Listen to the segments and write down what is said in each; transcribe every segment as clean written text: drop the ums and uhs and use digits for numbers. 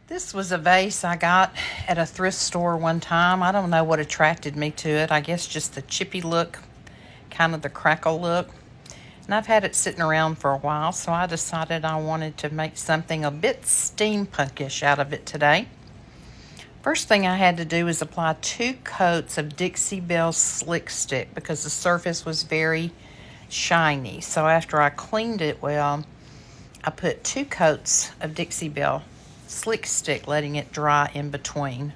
This was a vase I got at a thrift store one time. I don't know what attracted me to it. I guess just the chippy look, kind of the crackle look. And I've had it sitting around for a while, so I decided I wanted to make something a bit steampunkish out of it today. First thing I had to do was apply 2 coats of Dixie Belle Slick Stick because the surface was very shiny. So after I cleaned it well, I put 2 coats of Dixie Belle Slick Stick, letting it dry in between.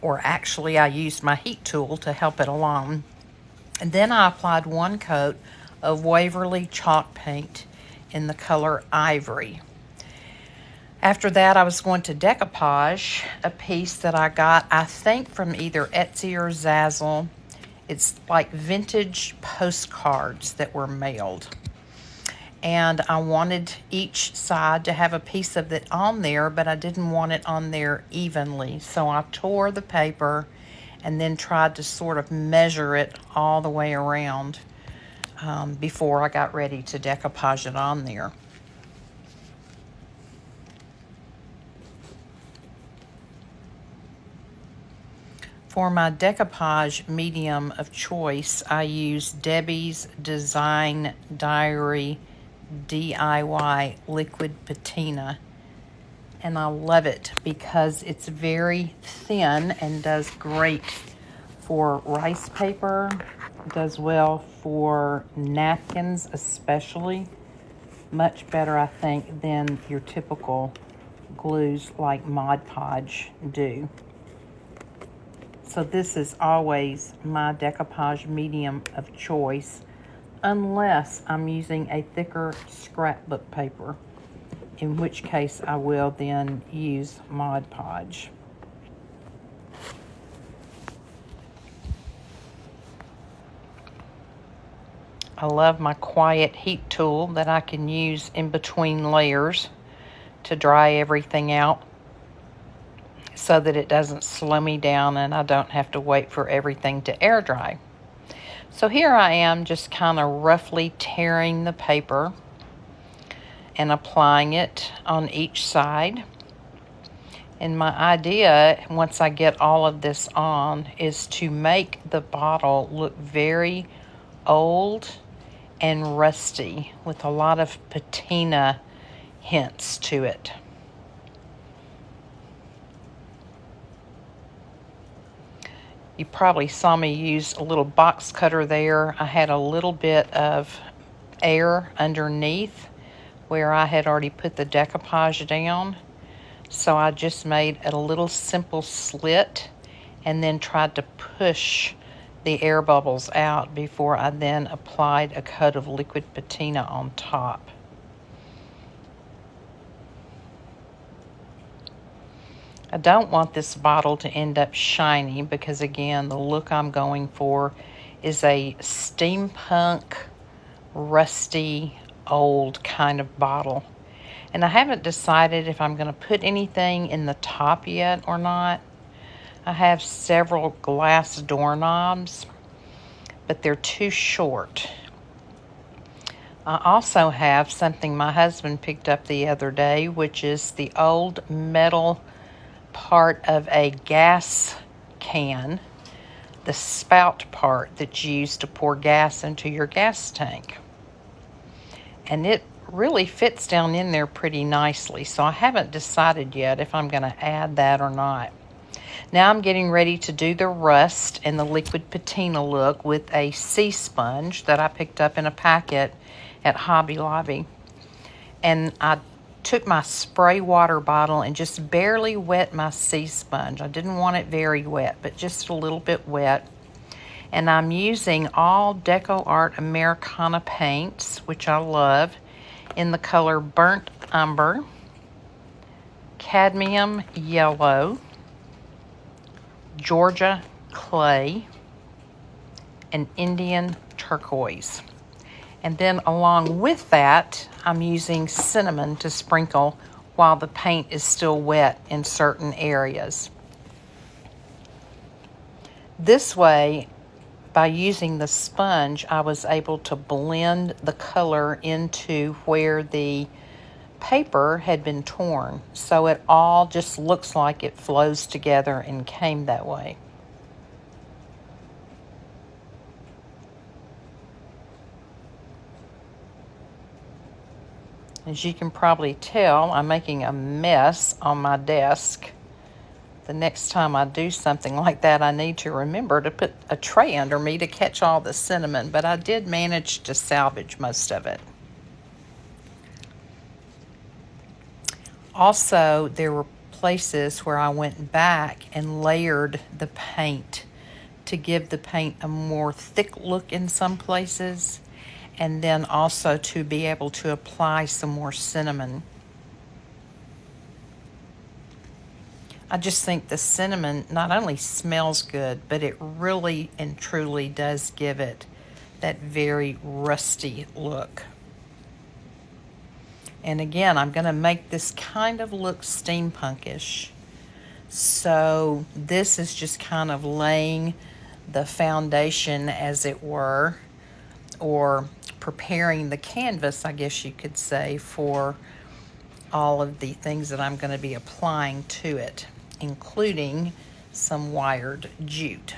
Or actually, I used my heat tool to help it along. And then I applied 1 coat of Waverly chalk paint in the color Ivory. After that, I was going to decoupage a piece that I got, I think, from either Etsy or Zazzle. It's like vintage postcards that were mailed. And I wanted each side to have a piece of it on there, but I didn't want it on there evenly. So I tore the paper and then tried to sort of measure it all the way around before I got ready to decoupage it on there. For my decoupage medium of choice, I use Debbie's Design Diary DIY liquid patina, and I love it because it's very thin and does great for rice paper, does well for napkins especially, much better I think than your typical glues like Mod Podge do. So this is always my decoupage medium of choice, unless I'm using a thicker scrapbook paper, in which case I will then use Mod Podge. I love my quiet heat tool that I can use in between layers to dry everything out so that it doesn't slow me down and I don't have to wait for everything to air dry. So here I am just kind of roughly tearing the paper and applying it on each side. And my idea, once I get all of this on, is to make the bottle look very old and rusty with a lot of patina hints to it. You probably saw me use a little box cutter there. I had a little bit of air underneath where I had already put the decoupage down. So I just made a little simple slit and then tried to push the air bubbles out before I then applied a coat of liquid patina on top. I don't want this bottle to end up shiny because, again, the look I'm going for is a steampunk, rusty, old kind of bottle. And I haven't decided if I'm going to put anything in the top yet or not. I have several glass doorknobs, but they're too short. I also have something my husband picked up the other day, which is the old metal part of a gas can, the spout part that's used to pour gas into your gas tank. And it really fits down in there pretty nicely, so I haven't decided yet if I'm going to add that or not. Now I'm getting ready to do the rust and the liquid patina look with a sea sponge that I picked up in a packet at Hobby Lobby. And I took my spray water bottle and just barely wet my sea sponge. I didn't want it very wet, but just a little bit wet. And I'm using all Deco Art Americana paints, which I love, in the color Burnt Umber, Cadmium Yellow, Georgia Clay, and Indian Turquoise. And then along with that, I'm using cinnamon to sprinkle while the paint is still wet in certain areas. This way, by using the sponge, I was able to blend the color into where the paper had been torn, so it all just looks like it flows together and came that way. As you can probably tell, I'm making a mess on my desk. The next time I do something like that, I need to remember to put a tray under me to catch all the cinnamon, but I did manage to salvage most of it. Also, there were places where I went back and layered the paint to give the paint a more thick look in some places, and then also to be able to apply some more cinnamon. I just think the cinnamon not only smells good, but it really and truly does give it that very rusty look. And again, I'm going to make this kind of look steampunkish. So this is just kind of laying the foundation, as it were, or preparing the canvas, I guess you could say, for all of the things that I'm going to be applying to it, including some wired jute.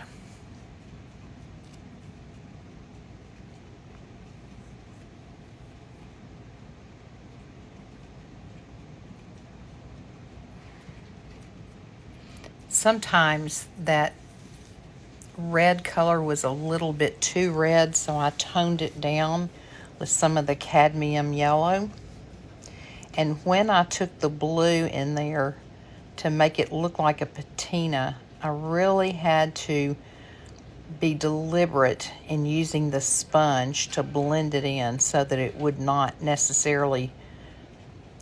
Sometimes that red color was a little bit too red, so I toned it down with some of the cadmium yellow. And when I took the blue in there to make it look like a patina, I really had to be deliberate in using the sponge to blend it in so that it would not necessarily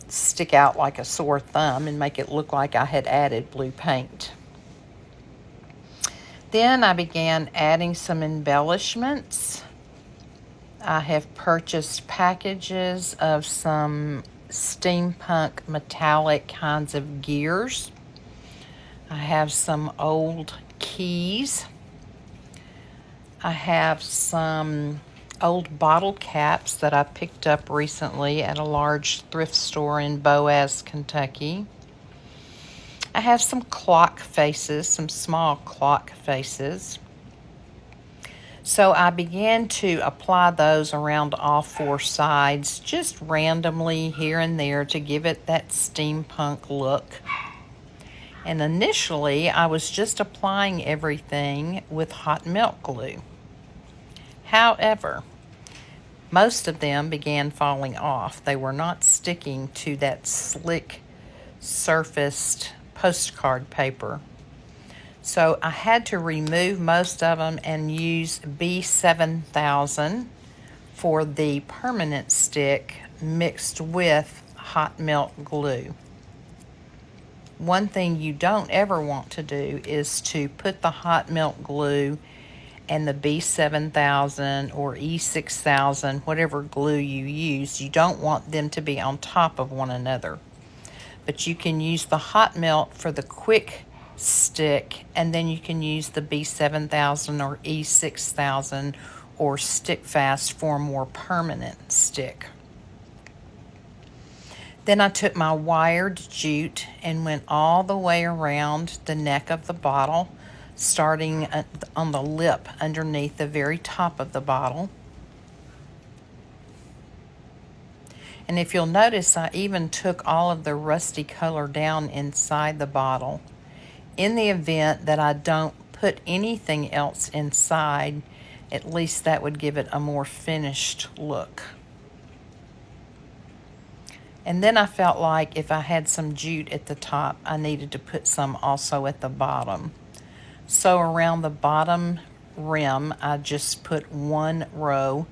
stick out like a sore thumb and make it look like I had added blue paint. Then I began adding some embellishments. I have purchased packages of some steampunk metallic kinds of gears. I have some old keys. I have some old bottle caps that I picked up recently at a large thrift store in Boaz, Kentucky. I have some clock faces, some small clock faces. So I began to apply those around all four sides, just randomly here and there to give it that steampunk look. And initially, I was just applying everything with hot melt glue. However, most of them began falling off. They were not sticking to that slick, surfaced postcard paper. So I had to remove most of them and use B7000 for the permanent stick mixed with hot melt glue. One thing you don't ever want to do is to put the hot melt glue and the B7000 or E6000, whatever glue you use, you don't want them to be on top of one another. But you can use the hot melt for the quick stick, and then you can use the B7000 or E6000 or Stick Fast for a more permanent stick. Then I took my wired jute and went all the way around the neck of the bottle, starting on the lip underneath the very top of the bottle. And if you'll notice, I even took all of the rusty color down inside the bottle. In the event that I don't put anything else inside, at least that would give it a more finished look. And then I felt like if I had some jute at the top, I needed to put some also at the bottom. So around the bottom rim, I just put one row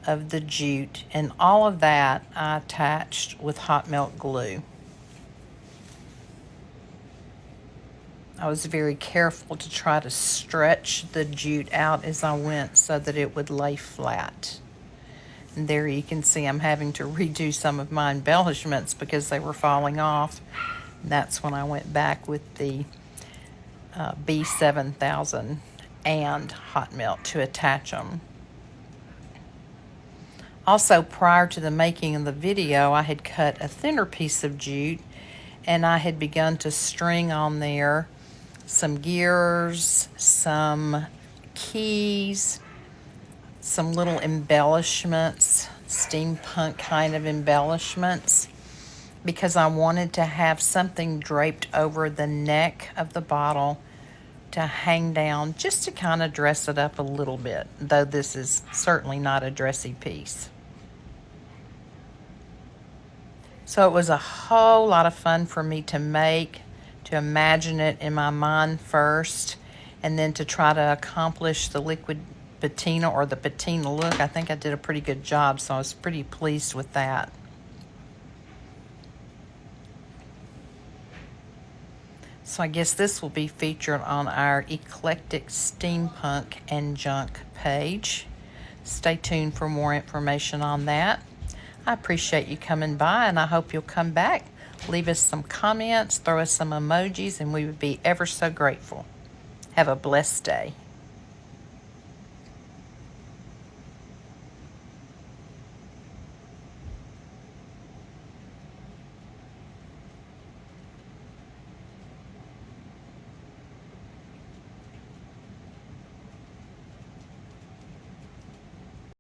of the jute, and all of that I attached with hot melt glue. I was very careful to try to stretch the jute out as I went so that it would lay flat. And there you can see I'm having to redo some of my embellishments because they were falling off. And that's when I went back with the B7000 and hot melt to attach them. Also, prior to the making of the video, I had cut a thinner piece of jute and I had begun to string on there some gears, some keys, some little embellishments, steampunk kind of embellishments, because I wanted to have something draped over the neck of the bottle to hang down, just to kind of dress it up a little bit, though this is certainly not a dressy piece. So it was a whole lot of fun for me to make, to imagine it in my mind first, and then to try to accomplish the liquid patina or the patina look. I think I did a pretty good job, so I was pretty pleased with that. So I guess this will be featured on our eclectic steampunk and junk page. Stay tuned for more information on that. I appreciate you coming by, and I hope you'll come back. Leave us some comments, throw us some emojis, and we would be ever so grateful. Have a blessed day.